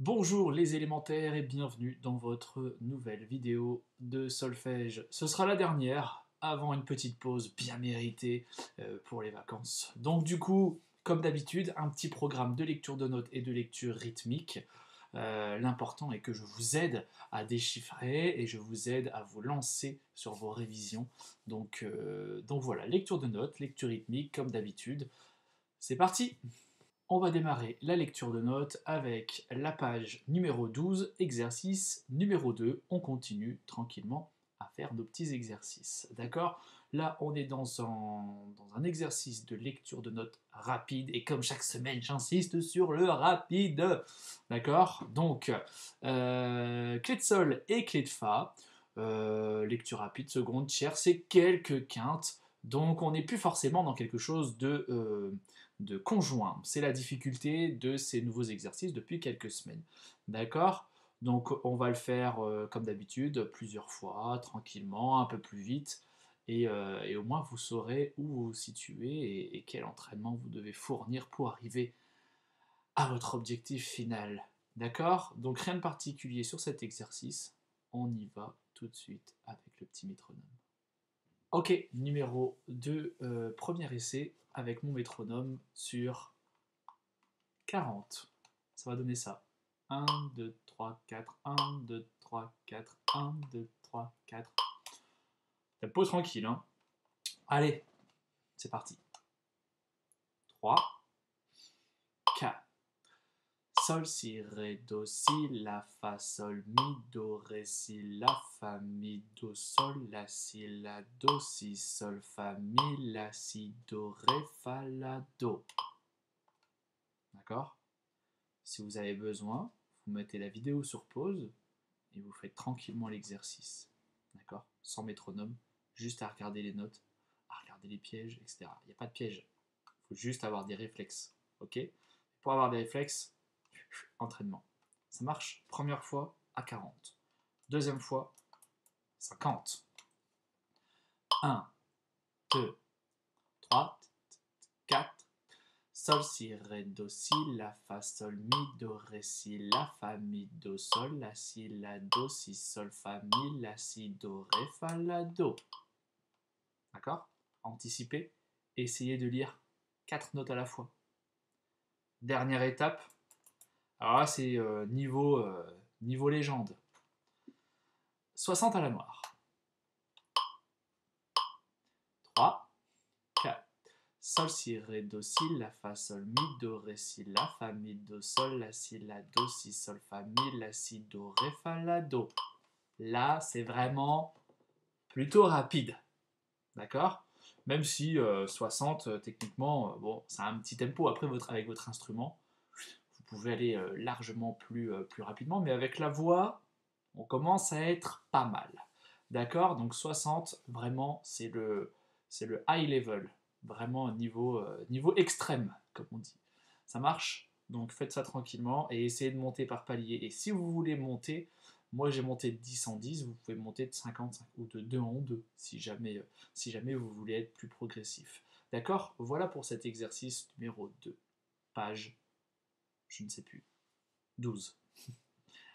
Bonjour les élémentaires et bienvenue dans votre nouvelle vidéo de solfège. Ce sera la dernière avant une petite pause bien méritée pour les vacances. Donc du coup, comme d'habitude, un petit programme de lecture de notes et de lecture rythmique. L'important est que je vous aide à déchiffrer et je vous aide à vous lancer sur vos révisions. Donc voilà, lecture de notes, lecture rythmique comme d'habitude. C'est parti! On va démarrer la lecture de notes avec la page numéro 12, exercice numéro 2. On continue tranquillement à faire nos petits exercices. D'accord? Là, on est dans un exercice de lecture de notes rapide. Et comme chaque semaine, j'insiste sur le rapide. D'accord? Donc, clé de sol et clé de fa. Lecture rapide, seconde, tierce, c'est quelques quintes. Donc, on n'est plus forcément dans quelque chose de conjoint. C'est la difficulté de ces nouveaux exercices depuis quelques semaines. D'accord? Donc on va le faire comme d'habitude, plusieurs fois, tranquillement, un peu plus vite, et au moins vous saurez où vous vous situez et quel entraînement vous devez fournir pour arriver à votre objectif final. D'accord? Donc rien de particulier sur cet exercice. On y va tout de suite avec le petit métronome. Ok, numéro 2, premier essai avec mon métronome sur 40. Ça va donner ça. 1, 2, 3, 4, 1, 2, 3, 4, 1, 2, 3, 4. Tempo tranquille, hein. Allez, c'est parti. 3, 4. Sol, si, ré, do, si, la, fa, sol, mi, do, ré, si, la, fa, mi, do, sol, la, si, la, do, si, sol, fa, mi, la, si, do, ré, fa, la, do. D'accord? Si vous avez besoin, vous mettez la vidéo sur pause et vous faites tranquillement l'exercice. D'accord? Sans métronome, juste à regarder les notes, à regarder les pièges, etc. Il n'y a pas de piège. Il faut juste avoir des réflexes. Ok? Pour avoir des réflexes, entraînement. Ça marche. Première fois à 40. Deuxième fois, 50. 1, 2, 3, 4. Sol, si, ré, do, si, la, fa, sol, mi, do, ré, si, la, fa, mi, do, sol, la, si, la, do, si, sol, fa, mi, la, si, do, ré, fa, la, do. D'accord? Anticipez. Essayez de lire 4 notes à la fois. Dernière étape. Alors là, c'est niveau légende. 60 à la noire. 3, 4. Sol, si, ré, do, si, la, fa, sol, mi, do, ré, si, la, fa, mi, do, sol, la, si, la, do, si, sol, fa, mi, la, si, do, ré, fa, la, do. Là, c'est vraiment plutôt rapide. D'accord? Même si 60, techniquement, bon, c'est un petit tempo. Après, avec votre instrument, vous pouvez aller largement plus rapidement. Mais avec la voix, on commence à être pas mal. D'accord? Donc 60, vraiment, c'est le high level. Vraiment niveau extrême, comme on dit. Ça marche? Donc faites ça tranquillement et essayez de monter par palier. Et si vous voulez monter, moi j'ai monté de 10 en 10, vous pouvez monter de 50 ou de 2 en 2 si jamais vous voulez être plus progressif. D'accord? Voilà pour cet exercice numéro 2. Page, je ne sais plus, 12.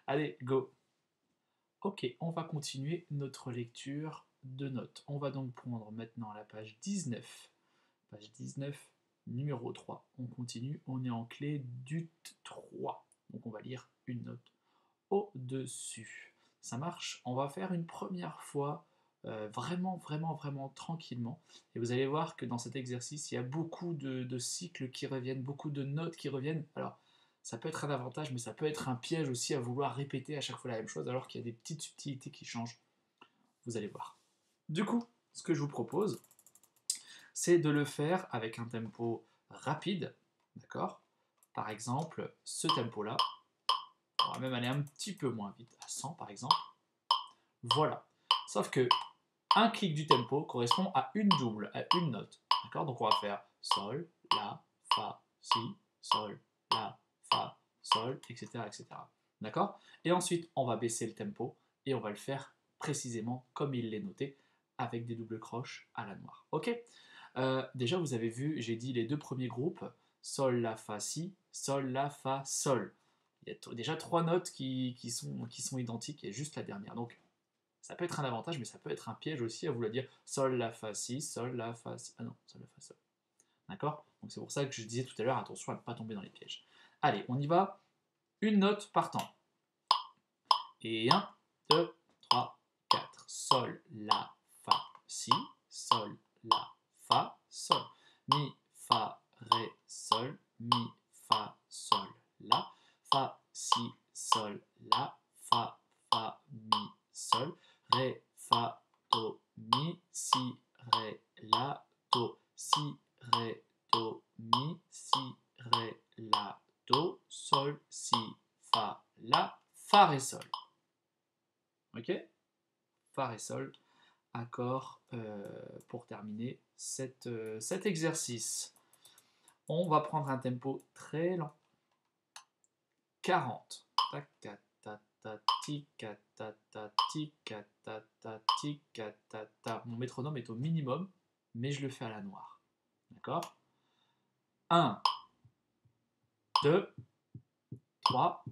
Allez, go! Ok, on va continuer notre lecture de notes. On va donc prendre maintenant la page 19. Page 19, numéro 3. On continue, on est en clé d'ut 3. Donc on va lire une note au-dessus. Ça marche? On va faire une première fois vraiment, vraiment, vraiment tranquillement. Et vous allez voir que dans cet exercice, il y a beaucoup de cycles qui reviennent, beaucoup de notes qui reviennent. Alors, ça peut être un avantage, mais ça peut être un piège aussi à vouloir répéter à chaque fois la même chose, alors qu'il y a des petites subtilités qui changent. Vous allez voir. Du coup, ce que je vous propose, c'est de le faire avec un tempo rapide, d'accord? Par exemple, ce tempo-là, on va même aller un petit peu moins vite, à 100 par exemple. Voilà. Sauf que un clic du tempo correspond à une double, à une note. D'accord? Donc on va faire sol, la, fa, si, sol, la, fa, sol, etc. etc. D'accord? Et ensuite, on va baisser le tempo et on va le faire précisément comme il l'est noté, avec des doubles croches à la noire. Ok? Déjà, vous avez vu, j'ai dit les deux premiers groupes, sol, la, fa, si, sol, la, fa, sol. Il y a déjà 3 notes qui sont identiques, et juste la dernière. Donc, ça peut être un avantage, mais ça peut être un piège aussi à vouloir dire sol, la, fa, si, sol, la, fa, si. Ah non, sol, la, fa, sol. D'accord? Donc c'est pour ça que je disais tout à l'heure, attention à ne pas tomber dans les pièges. Allez, on y va. Une note par temps. Et 1, 2, 3, 4. Sol, la, fa, si. Sol, la, fa, sol. Mi, fa, ré, sol. Mi, fa, sol, la. Fa, si, sol, la. Fa, mi, sol. Ré, fa, do, mi. Si, ré, la, do. Si, ré, do, mi. Si, ré, la, do. Sol, si, fa, la. Fa, ré, sol. Ok? Fa, ré, sol. Accord pour terminer cet exercice. On va prendre un tempo très lent. 40. Tac, ta, ta, ta, tic, ta, ta, tic, ta, ta, tic, ta, ta. Mon métronome est au minimum, mais je le fais à la noire. D'accord? 1, 2, 3,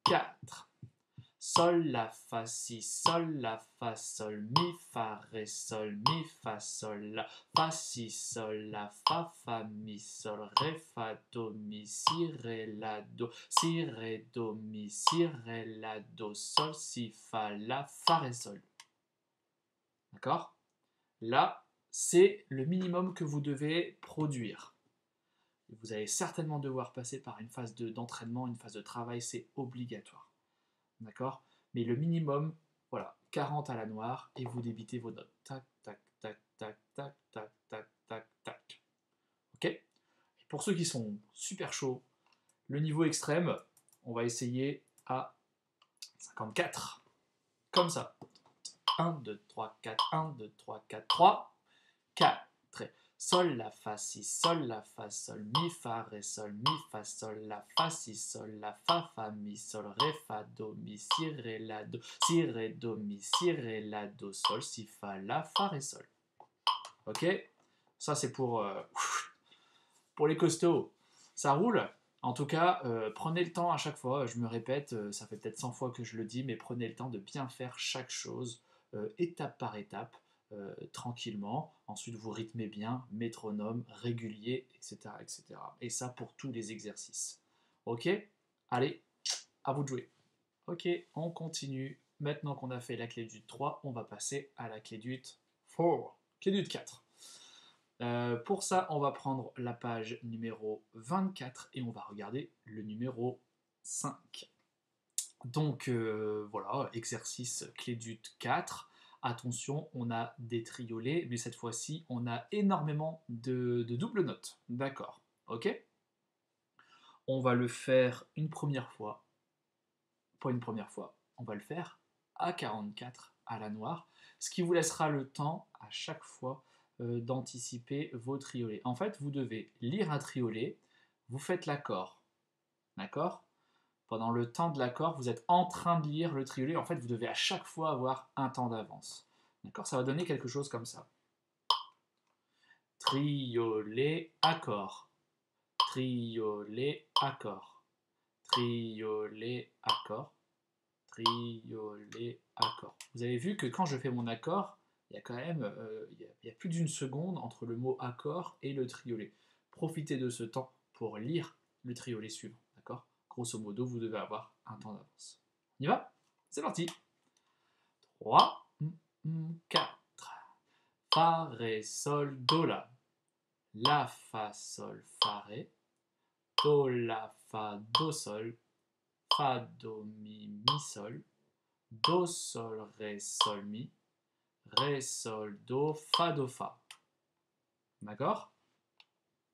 4. Sol, la, fa, si, sol, la, fa, sol, mi, fa, ré, sol, mi, fa, sol, la, fa, si, sol, la, fa, mi, sol, ré, fa, do, mi, si, ré, la, do, si, ré, do, mi, si, ré, la, do, sol, si, fa, la, fa, ré, sol. D'accord? Là, c'est le minimum que vous devez produire. Vous allez certainement devoir passer par une phase d'entraînement, une phase de travail, c'est obligatoire. D'accord? Mais le minimum, voilà, 40 à la noire, et vous débitez vos notes. Tac, tac, tac, tac, tac, tac, tac, tac, tac. Ok? Et pour ceux qui sont super chauds, le niveau extrême, on va essayer à 54. Comme ça. 1, 2, 3, 4, 1, 2, 3, 4, 3, 4. Sol, la, fa, si, sol, la, fa, sol, mi, fa, ré, sol, mi, fa, sol, la, fa, si, sol, la, fa, mi, sol, ré, fa, do, mi, si, ré, la, do, si, ré, do, mi, si, ré, la, do, sol, si, fa, la, fa, ré, sol. Ok? Ça, c'est pour les costauds. Ça roule. En tout cas, prenez le temps à chaque fois, je me répète, ça fait peut-être 100 fois que je le dis, mais prenez le temps de bien faire chaque chose, étape par étape, tranquillement. Ensuite, vous rythmez bien, métronome, régulier, etc., etc. Et ça pour tous les exercices. Ok? Allez, à vous de jouer. Ok, on continue. Maintenant qu'on a fait la clé du 3, on va passer à la clé du 4. Clé du 4. Pour ça, on va prendre la page numéro 24 et on va regarder le numéro 5. Donc voilà, exercice clé du 4. Attention, on a des triolets, mais cette fois-ci, on a énormément de doubles notes. D'accord, ok? On va le faire une première fois. Pas une première fois, on va le faire à 44 à la noire, ce qui vous laissera le temps à chaque fois d'anticiper vos triolets. En fait, vous devez lire un triolet, vous faites l'accord, d'accord? Pendant le temps de l'accord, vous êtes en train de lire le triolet. En fait, vous devez à chaque fois avoir un temps d'avance. D'accord? Ça va donner quelque chose comme ça. Triolet, accord. Triolet, accord. Triolet, accord. Triolet, accord. Vous avez vu que quand je fais mon accord, il y a quand même il y a plus d'une seconde entre le mot accord et le triolet. Profitez de ce temps pour lire le triolet suivant. D'accord? Grosso modo, vous devez avoir un temps d'avance. On y va? C'est parti. 3, 4. Fa, ré, sol, do, la. La, fa, sol, fa, ré. Do, la, fa, do, sol. Fa, do, mi, sol. Do, sol, ré, sol, mi. Ré, sol, do, fa. D'accord?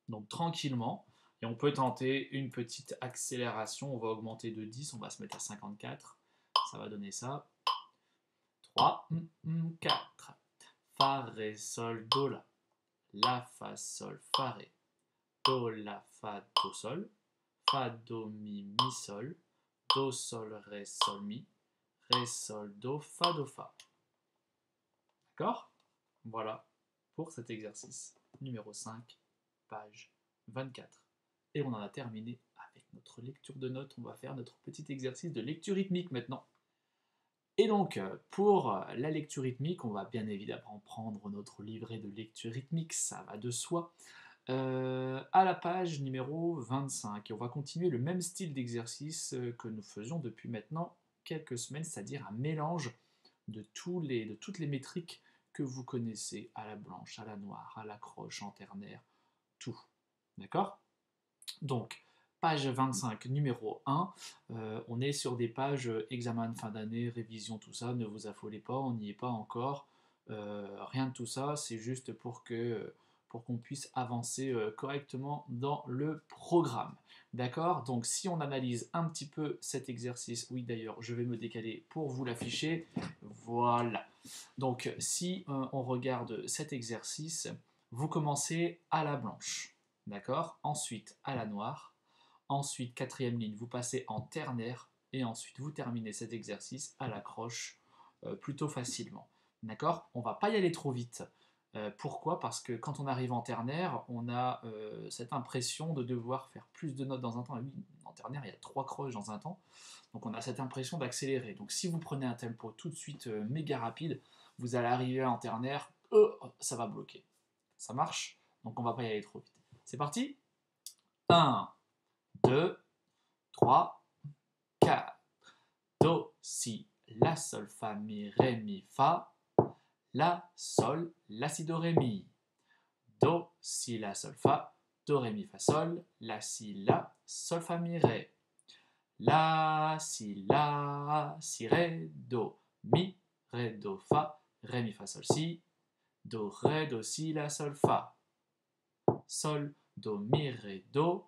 Donc tranquillement. Et on peut tenter une petite accélération. On va augmenter de 10. On va se mettre à 54. Ça va donner ça. 3, 4. Fa, ré, sol, do, la. La, fa, sol, fa, ré. Do, la, fa, do, sol. Fa, do, mi, sol. Do, sol, ré, sol, mi. Ré, sol, do, fa. D'accord? Voilà pour cet exercice numéro 5, page 24. Et on en a terminé avec notre lecture de notes, on va faire notre petit exercice de lecture rythmique maintenant. Et donc, pour la lecture rythmique, on va bien évidemment prendre notre livret de lecture rythmique, ça va de soi, à la page numéro 25. Et on va continuer le même style d'exercice que nous faisons depuis maintenant quelques semaines, c'est-à-dire un mélange de toutes les métriques que vous connaissez, à la blanche, à la noire, à la croche, en ternaire, tout. D'accord? Donc, page 25, numéro 1, on est sur des pages examen de fin d'année, révision, tout ça, ne vous affolez pas, on n'y est pas encore, rien de tout ça, c'est juste pour qu'on puisse avancer correctement dans le programme. D'accord? Donc si on analyse un petit peu cet exercice, oui d'ailleurs je vais me décaler pour vous l'afficher, voilà. Donc si on regarde cet exercice, vous commencez à la blanche, d'accord? Ensuite à la noire, ensuite quatrième ligne, vous passez en ternaire, et ensuite vous terminez cet exercice à la croche plutôt facilement. D'accord? On ne va pas y aller trop vite. Pourquoi? Parce que quand on arrive en ternaire, on a cette impression de devoir faire plus de notes dans un temps. Et oui, en ternaire, il y a 3 croches dans un temps. Donc on a cette impression d'accélérer. Donc si vous prenez un tempo tout de suite méga rapide, vous allez arriver en ternaire, ça va bloquer. Ça marche? Donc on ne va pas y aller trop vite. C'est parti? 1, 2, 3, 4. Do, si, la, sol, fa, mi, ré, mi, fa. La, sol, la, si, do, ré, mi. Do, si, la, sol, fa. Do, ré, mi, fa, sol. La, si, la, sol, fa, mi, ré. La, si, ré, do, mi, ré, do, fa. Ré, mi, fa, sol, si. Do, ré, do, si, la, sol, fa. Sol, do, mi, ré, do.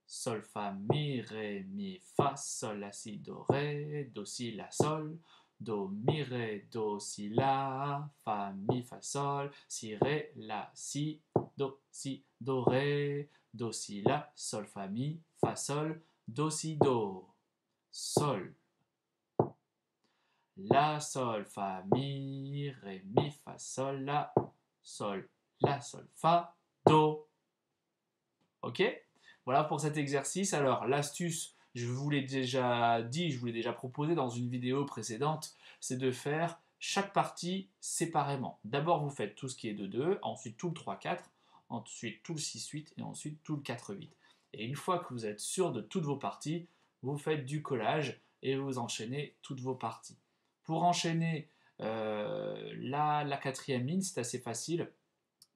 Sol, fa, mi, ré, mi, fa, sol, la, si, do, ré, do, si, la, sol, do, mi, ré, do, si, la, fa, mi, fa, sol, si, ré, la, si, do, ré, do, si, la, sol, fa, mi, fa, sol, do, si, do, sol, la, sol, fa, mi, ré, mi, fa, sol, la, sol, fa, do. Ok? Voilà pour cet exercice. Alors, l'astuce, je vous l'ai déjà dit, je vous l'ai déjà proposé dans une vidéo précédente, c'est de faire chaque partie séparément. D'abord, vous faites tout ce qui est de 2, ensuite tout le 3-4, ensuite tout le 6-8 et ensuite tout le 4-8. Et une fois que vous êtes sûr de toutes vos parties, vous faites du collage et vous enchaînez toutes vos parties. Pour enchaîner la quatrième ligne, c'est assez facile.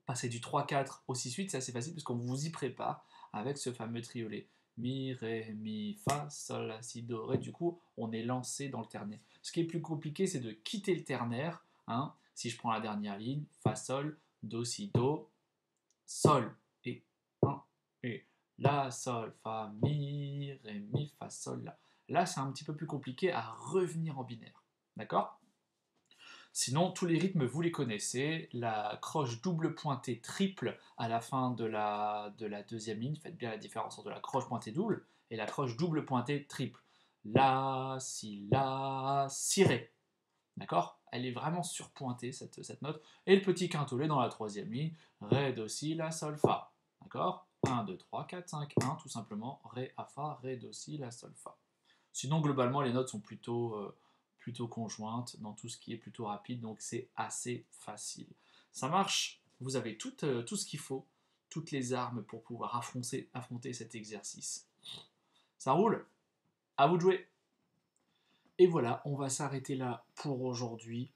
Passer du 3-4 au 6-8, c'est assez facile parce qu'on vous y prépare avec ce fameux triolet. Mi, ré, mi, fa, sol, la, si, do, ré. Du coup, on est lancé dans le ternaire. Ce qui est plus compliqué, c'est de quitter le ternaire. Hein. Si je prends la dernière ligne, fa, sol, do, si, do, sol, et 1, et la, sol, fa, mi, ré, mi, fa, sol, la. Là, c'est un petit peu plus compliqué à revenir en binaire. D'accord? Sinon, tous les rythmes, vous les connaissez. La croche double pointée triple à la fin de la deuxième ligne. Faites bien la différence entre la croche pointée double et la croche double pointée triple. La, si, ré. D'accord? Elle est vraiment surpointée, cette note. Et le petit quintolet dans la troisième ligne. Ré, do, si, la, sol, fa. D'accord? 1, 2, 3, 4, 5, 1, tout simplement. Ré, a, fa, ré, do, si, la, sol, fa. Sinon, globalement, les notes sont plutôt conjointes dans tout ce qui est plutôt rapide, donc c'est assez facile. Ça marche, vous avez tout ce qu'il faut, toutes les armes pour pouvoir affronter cet exercice. Ça roule? À vous de jouer! Et voilà, on va s'arrêter là pour aujourd'hui.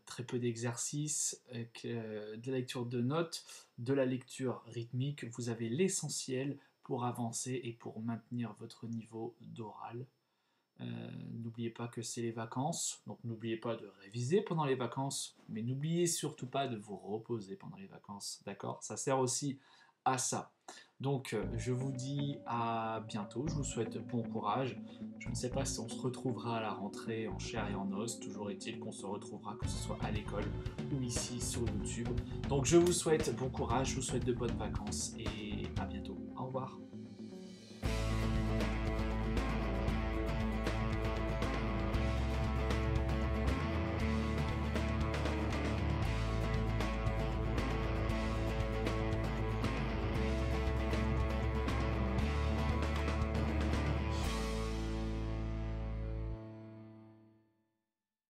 Très peu d'exercices, de la lecture de notes, de la lecture rythmique. Vous avez l'essentiel pour avancer et pour maintenir votre niveau d'oral. N'oubliez pas que c'est les vacances, donc n'oubliez pas de réviser pendant les vacances, mais n'oubliez surtout pas de vous reposer pendant les vacances, d'accord? Ça sert aussi à ça. Donc je vous dis à bientôt, je vous souhaite bon courage. Je ne sais pas si on se retrouvera à la rentrée en chair et en os, toujours est-il qu'on se retrouvera, que ce soit à l'école ou ici sur YouTube. Donc je vous souhaite bon courage, je vous souhaite de bonnes vacances et à bientôt. Au revoir.